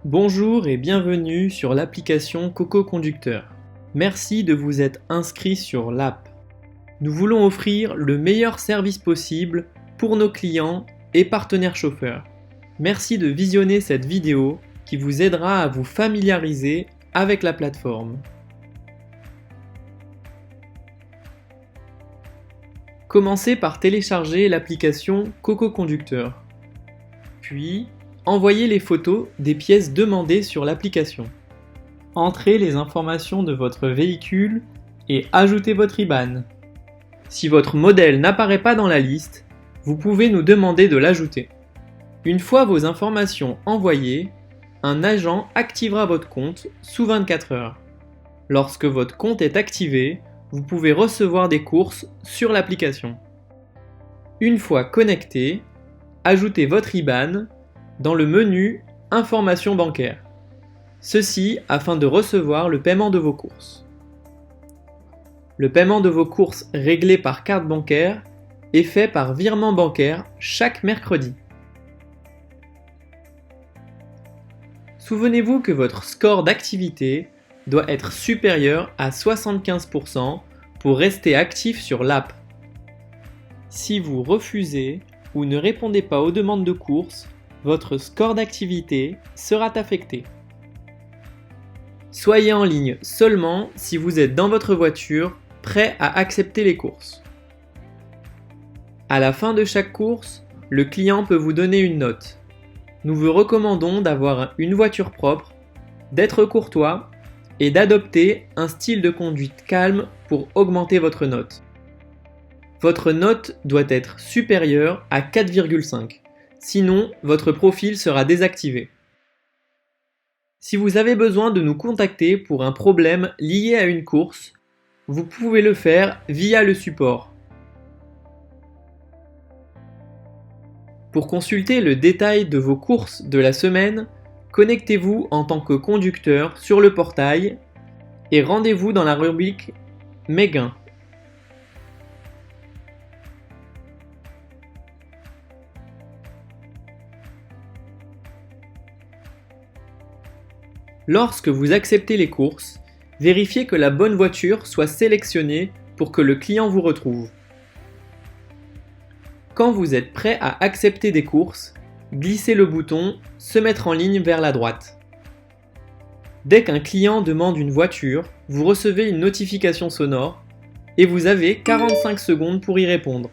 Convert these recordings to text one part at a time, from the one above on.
Bonjour et bienvenue sur l'application Coco Conducteur. Merci de vous être inscrit sur l'app. Nous voulons offrir le meilleur service possible pour nos clients et partenaires chauffeurs. Merci de visionner cette vidéo qui vous aidera à vous familiariser avec la plateforme. Commencez par télécharger l'application Coco Conducteur. Puis, envoyez les photos des pièces demandées sur l'application. Entrez les informations de votre véhicule et ajoutez votre IBAN. Si votre modèle n'apparaît pas dans la liste, vous pouvez nous demander de l'ajouter. Une fois vos informations envoyées, un agent activera votre compte sous 24 heures. Lorsque votre compte est activé, vous pouvez recevoir des courses sur l'application. Une fois connecté, ajoutez votre IBAN dans le menu Informations bancaires. Ceci afin de recevoir le paiement de vos courses. Le paiement de vos courses réglé par carte bancaire est fait par virement bancaire chaque mercredi. Souvenez-vous que votre score d'activité doit être supérieur à 75% pour rester actif sur l'app. Si vous refusez ou ne répondez pas aux demandes de courses, votre score d'activité sera affecté. Soyez en ligne seulement si vous êtes dans votre voiture, prêt à accepter les courses. À la fin de chaque course, le client peut vous donner une note. Nous vous recommandons d'avoir une voiture propre, d'être courtois et d'adopter un style de conduite calme pour augmenter votre note. Votre note doit être supérieure à 4,5. Sinon, votre profil sera désactivé. Si vous avez besoin de nous contacter pour un problème lié à une course, vous pouvez le faire via le support. Pour consulter le détail de vos courses de la semaine, connectez-vous en tant que conducteur sur le portail et rendez-vous dans la rubrique Mes gains. Lorsque vous acceptez les courses, vérifiez que la bonne voiture soit sélectionnée pour que le client vous retrouve. Quand vous êtes prêt à accepter des courses, glissez le bouton « Se mettre en ligne » vers la droite. Dès qu'un client demande une voiture, vous recevez une notification sonore et vous avez 45 secondes pour y répondre.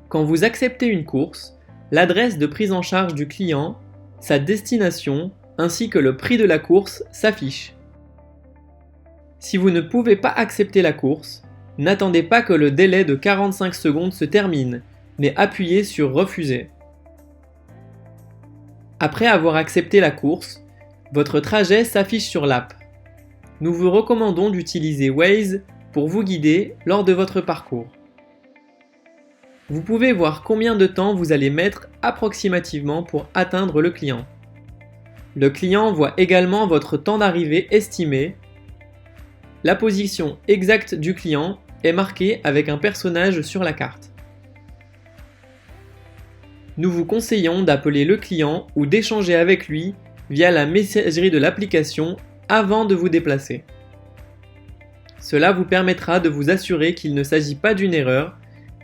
Quand vous acceptez une course, l'adresse de prise en charge du client, sa destination ainsi que le prix de la course s'affichent. Si vous ne pouvez pas accepter la course, n'attendez pas que le délai de 45 secondes se termine, mais appuyez sur Refuser. Après avoir accepté la course, votre trajet s'affiche sur l'app. Nous vous recommandons d'utiliser Waze pour vous guider lors de votre parcours. Vous pouvez voir combien de temps vous allez mettre approximativement pour atteindre le client. Le client voit également votre temps d'arrivée estimé. La position exacte du client est marquée avec un personnage sur la carte. Nous vous conseillons d'appeler le client ou d'échanger avec lui via la messagerie de l'application avant de vous déplacer. Cela vous permettra de vous assurer qu'il ne s'agit pas d'une erreur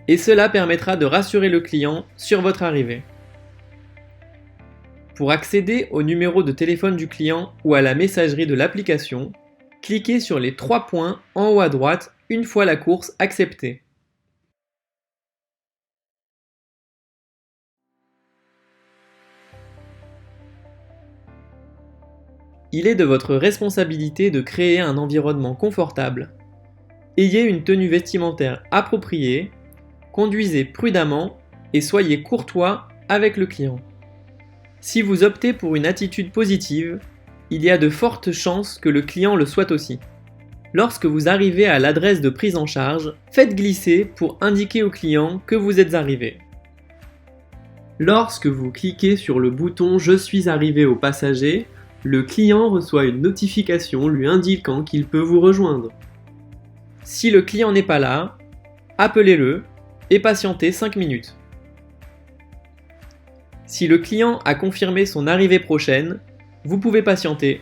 et cela permettra de rassurer le client sur votre arrivée. Pour accéder au numéro de téléphone du client ou à la messagerie de l'application, cliquez sur les 3 points en haut à droite une fois la course acceptée. Il est de votre responsabilité de créer un environnement confortable. Ayez une tenue vestimentaire appropriée, conduisez prudemment et soyez courtois avec le client. Si vous optez pour une attitude positive, il y a de fortes chances que le client le soit aussi. Lorsque vous arrivez à l'adresse de prise en charge, faites glisser pour indiquer au client que vous êtes arrivé. Lorsque vous cliquez sur le bouton « Je suis arrivé au passager », le client reçoit une notification lui indiquant qu'il peut vous rejoindre. Si le client n'est pas là, appelez-le et patientez 5 minutes. Si le client a confirmé son arrivée prochaine, vous pouvez patienter.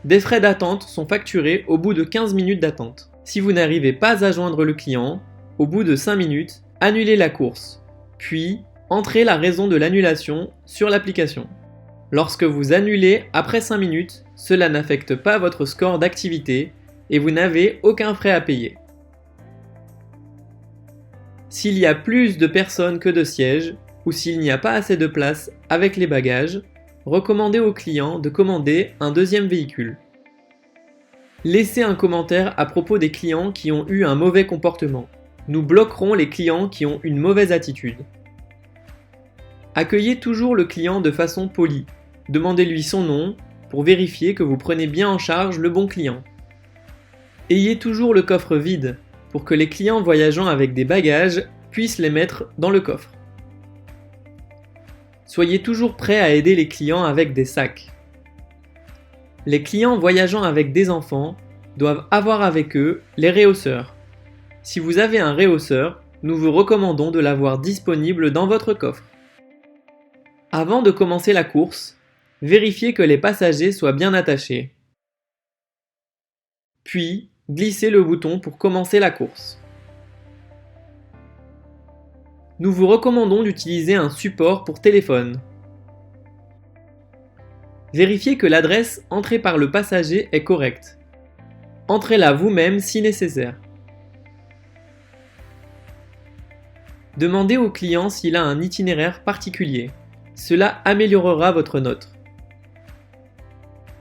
Des frais d'attente sont facturés au bout de 15 minutes d'attente. Si vous n'arrivez pas à joindre le client, au bout de 5 minutes, annulez la course, puis entrez la raison de l'annulation sur l'application. Lorsque vous annulez après 5 minutes, cela n'affecte pas votre score d'activité et vous n'avez aucun frais à payer. S'il y a plus de personnes que de sièges, ou s'il n'y a pas assez de place avec les bagages, recommandez au client de commander un deuxième véhicule. Laissez un commentaire à propos des clients qui ont eu un mauvais comportement. Nous bloquerons les clients qui ont une mauvaise attitude. Accueillez toujours le client de façon polie. Demandez-lui son nom pour vérifier que vous prenez bien en charge le bon client. Ayez toujours le coffre vide pour que les clients voyageant avec des bagages puissent les mettre dans le coffre. Soyez toujours prêt à aider les clients avec des sacs. Les clients voyageant avec des enfants doivent avoir avec eux les réhausseurs. Si vous avez un réhausseur, nous vous recommandons de l'avoir disponible dans votre coffre. Avant de commencer la course, vérifiez que les passagers soient bien attachés. Puis, glissez le bouton pour commencer la course. Nous vous recommandons d'utiliser un support pour téléphone. Vérifiez que l'adresse entrée par le passager est correcte. Entrez-la vous-même si nécessaire. Demandez au client s'il a un itinéraire particulier. Cela améliorera votre note.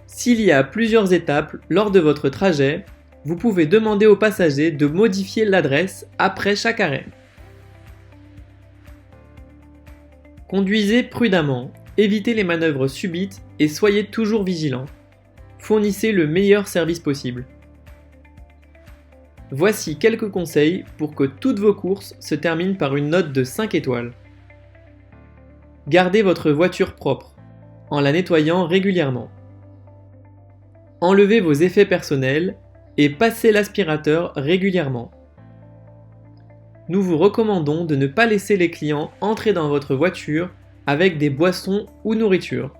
S'il y a plusieurs étapes lors de votre trajet, vous pouvez demander au passager de modifier l'adresse après chaque arrêt. Conduisez prudemment, évitez les manœuvres subites et soyez toujours vigilant. Fournissez le meilleur service possible. Voici quelques conseils pour que toutes vos courses se terminent par une note de 5 étoiles. Gardez votre voiture propre, en la nettoyant régulièrement. Enlevez vos effets personnels et passez l'aspirateur régulièrement. Nous vous recommandons de ne pas laisser les clients entrer dans votre voiture avec des boissons ou nourriture.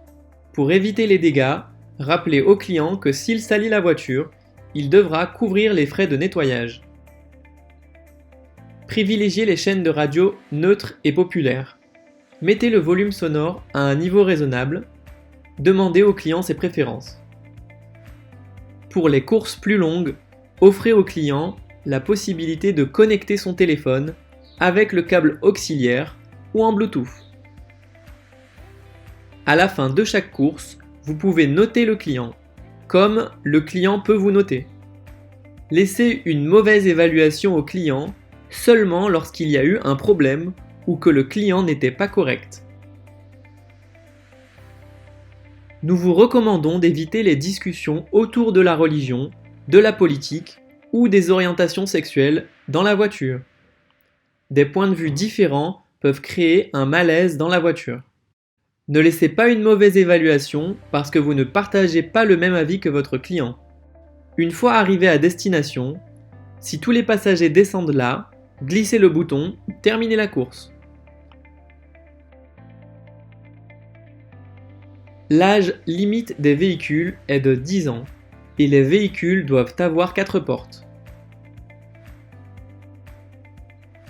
Pour éviter les dégâts, rappelez au client que s'il salit la voiture, il devra couvrir les frais de nettoyage. Privilégiez les chaînes de radio neutres et populaires. Mettez le volume sonore à un niveau raisonnable. Demandez au client ses préférences. Pour les courses plus longues, offrez au client la possibilité de connecter son téléphone avec le câble auxiliaire ou en Bluetooth. À la fin de chaque course, vous pouvez noter le client, comme le client peut vous noter. Laissez une mauvaise évaluation au client seulement lorsqu'il y a eu un problème ou que le client n'était pas correct. Nous vous recommandons d'éviter les discussions autour de la religion, de la politique ou des orientations sexuelles dans la voiture. Des points de vue différents peuvent créer un malaise dans la voiture. Ne laissez pas une mauvaise évaluation parce que vous ne partagez pas le même avis que votre client. Une fois arrivé à destination, si tous les passagers descendent là, glissez le bouton, terminez la course. L'âge limite des véhicules est de 10 ans et les véhicules doivent avoir 4 portes.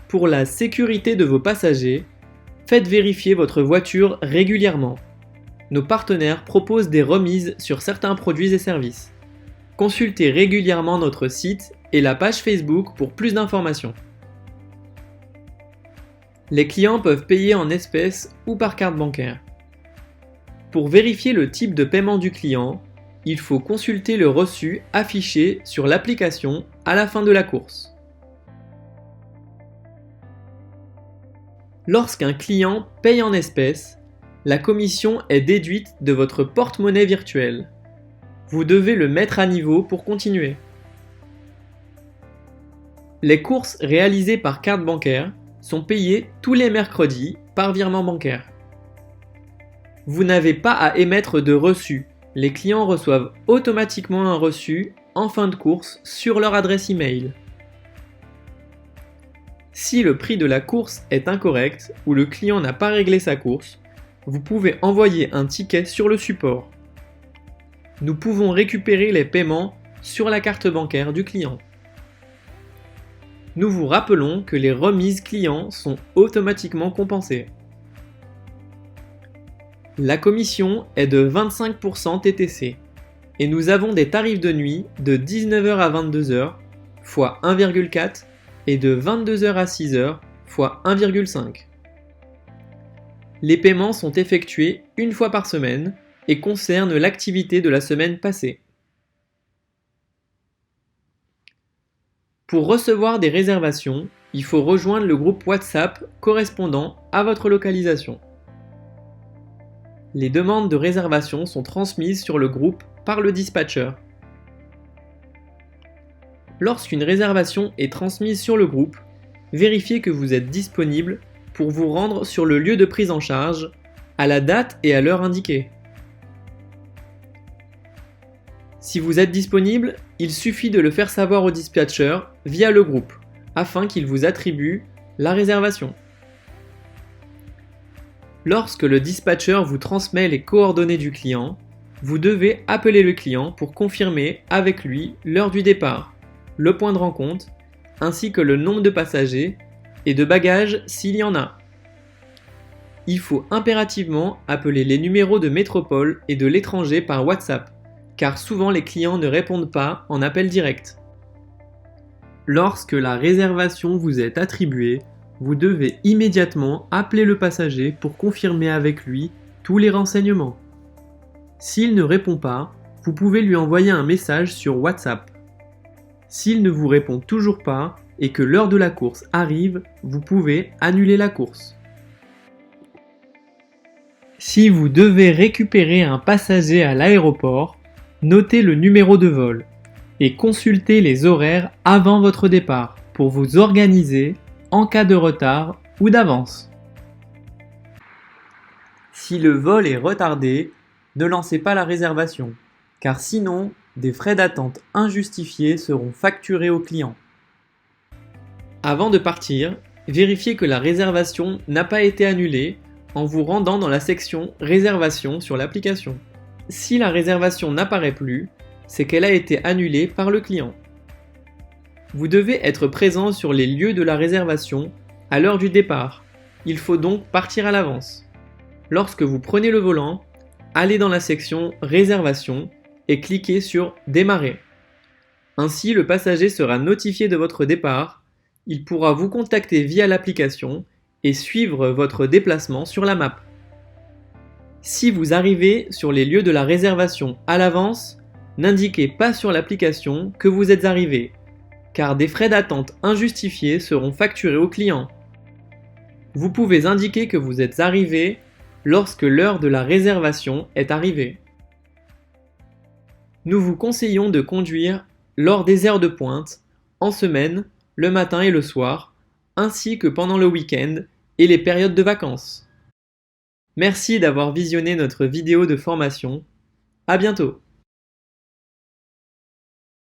Pour la sécurité de vos passagers, faites vérifier votre voiture régulièrement. Nos partenaires proposent des remises sur certains produits et services. Consultez régulièrement notre site et la page Facebook pour plus d'informations. Les clients peuvent payer en espèces ou par carte bancaire. Pour vérifier le type de paiement du client, il faut consulter le reçu affiché sur l'application à la fin de la course. Lorsqu'un client paye en espèces, la commission est déduite de votre porte-monnaie virtuel. Vous devez le mettre à niveau pour continuer. Les courses réalisées par carte bancaire sont payées tous les mercredis par virement bancaire. Vous n'avez pas à émettre de reçu. Les clients reçoivent automatiquement un reçu en fin de course sur leur adresse email. Si le prix de la course est incorrect ou le client n'a pas réglé sa course, vous pouvez envoyer un ticket sur le support. Nous pouvons récupérer les paiements sur la carte bancaire du client. Nous vous rappelons que les remises clients sont automatiquement compensées. La commission est de 25% TTC et nous avons des tarifs de nuit de 19h à 22h fois 1,4 et de 22h à 6h fois 1,5. Les paiements sont effectués une fois par semaine et concernent l'activité de la semaine passée. Pour recevoir des réservations, il faut rejoindre le groupe WhatsApp correspondant à votre localisation. Les demandes de réservation sont transmises sur le groupe par le dispatcher. Lorsqu'une réservation est transmise sur le groupe, vérifiez que vous êtes disponible pour vous rendre sur le lieu de prise en charge à la date et à l'heure indiquée. Si vous êtes disponible, il suffit de le faire savoir au dispatcher via le groupe afin qu'il vous attribue la réservation. Lorsque le dispatcher vous transmet les coordonnées du client, vous devez appeler le client pour confirmer avec lui l'heure du départ, le point de rencontre, ainsi que le nombre de passagers et de bagages s'il y en a. Il faut impérativement appeler les numéros de métropole et de l'étranger par WhatsApp, car souvent les clients ne répondent pas en appel direct. Lorsque la réservation vous est attribuée, vous devez immédiatement appeler le passager pour confirmer avec lui tous les renseignements. S'il ne répond pas, vous pouvez lui envoyer un message sur WhatsApp. S'il ne vous répond toujours pas et que l'heure de la course arrive, vous pouvez annuler la course. Si vous devez récupérer un passager à l'aéroport, notez le numéro de vol et consultez les horaires avant votre départ pour vous organiser en cas de retard ou d'avance. Si le vol est retardé, ne lancez pas la réservation, car sinon, des frais d'attente injustifiés seront facturés au client. Avant de partir, vérifiez que la réservation n'a pas été annulée en vous rendant dans la section Réservation sur l'application. Si la réservation n'apparaît plus, c'est qu'elle a été annulée par le client. Vous devez être présent sur les lieux de la réservation à l'heure du départ. Il faut donc partir à l'avance. Lorsque vous prenez le volant, allez dans la section Réservation et cliquez sur Démarrer. Ainsi, le passager sera notifié de votre départ. Il pourra vous contacter via l'application et suivre votre déplacement sur la map. Si vous arrivez sur les lieux de la réservation à l'avance, n'indiquez pas sur l'application que vous êtes arrivé, car des frais d'attente injustifiés seront facturés au client. Vous pouvez indiquer que vous êtes arrivé lorsque l'heure de la réservation est arrivée. Nous vous conseillons de conduire lors des heures de pointe, en semaine, le matin et le soir, ainsi que pendant le week-end et les périodes de vacances. Merci d'avoir visionné notre vidéo de formation. À bientôt!